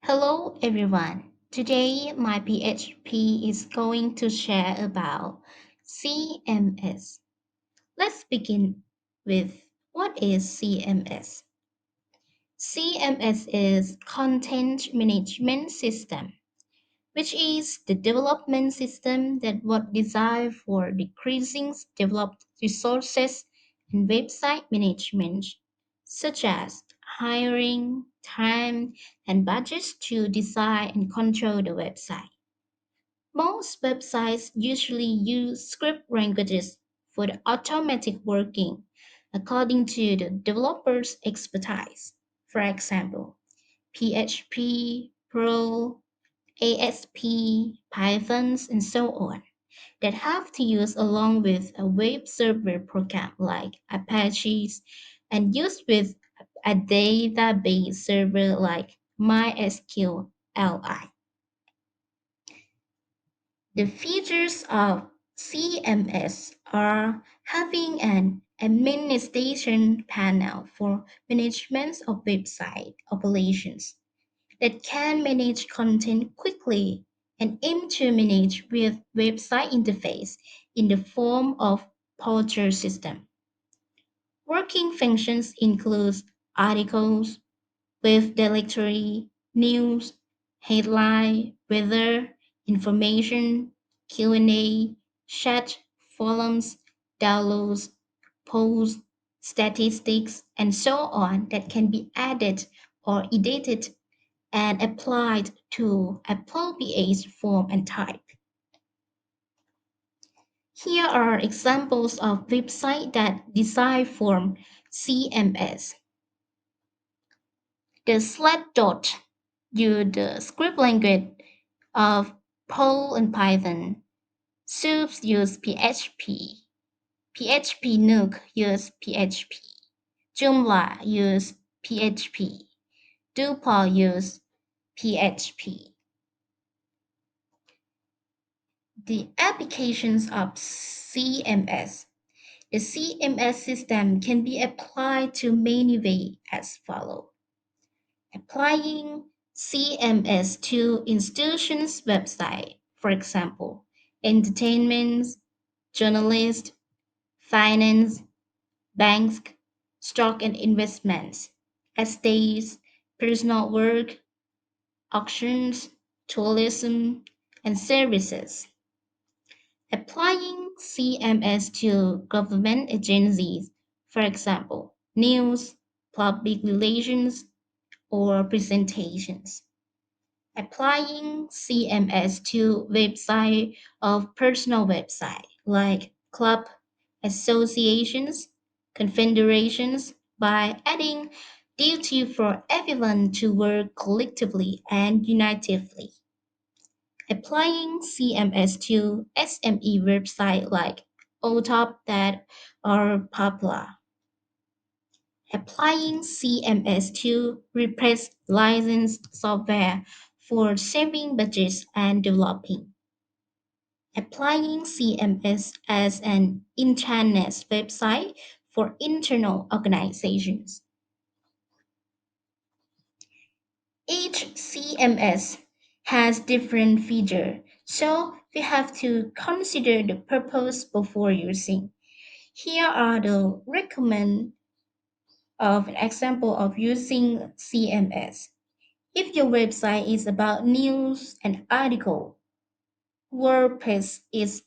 Hello everyone. Today my PHP is going to share about CMS. Let's begin with what is CMS? CMS is Content Management System, which is the development system that was designed for decreasing developed resources and website management, such as hiring, time, and budgets to design and control the website. Most websites usually use script languages for the automatic working according to the developer's expertise. For example, PHP, Pro, ASP, Pythons, and so on that have to use along with a web server program like Apache's and used with a database server like MySQL. The features of CMS are having an administration panel for management of website operations that can manage content quickly and aim to manage with website interface in the form of portal system. Working functions include articles, with directory, news, headline, weather, information, Q&A, chat, forums, downloads, polls, statistics, and so on that can be added or edited and applied to appropriate form and type. Here are examples of websites that design form CMS. The Slashdot use the script language of Perl and Python. Soups use PHP. PHP Nook use PHP. Joomla use PHP. Drupal use PHP. The applications of CMS. The CMS system can be applied to many ways as follows. Applying CMS to institutions' website, for example, entertainment, journalists, finance, banks, stock and investments, estates, personal work, auctions, tourism, and services. Applying CMS to government agencies, for example, news, public relations, or presentations. Applying CMS to website of personal website like club, associations, confederations by adding duty for everyone to work collectively and unitively. Applying CMS to SME website like OTOP that are popular. Applying CMS to replace licensed software for saving budgets and developing. Applying CMS as an intranet website for internal organizations. Each CMS has different features, so we have to consider the purpose before using. Here are the recommend of an example of using CMS. If your website is about news and article, WordPress is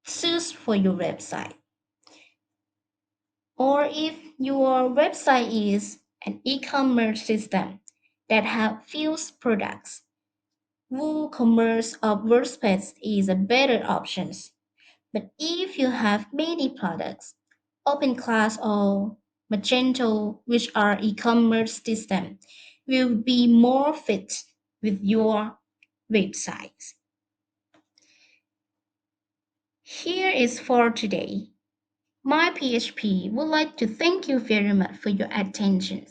suits for your website. Or if your website is an e-commerce system that have few products, WooCommerce or WordPress is a better option. But if you have many products, OpenClass or Magento, which are e-commerce systems, will be more fit with your website. Here is for today. My PHP would like to thank you very much for your attention.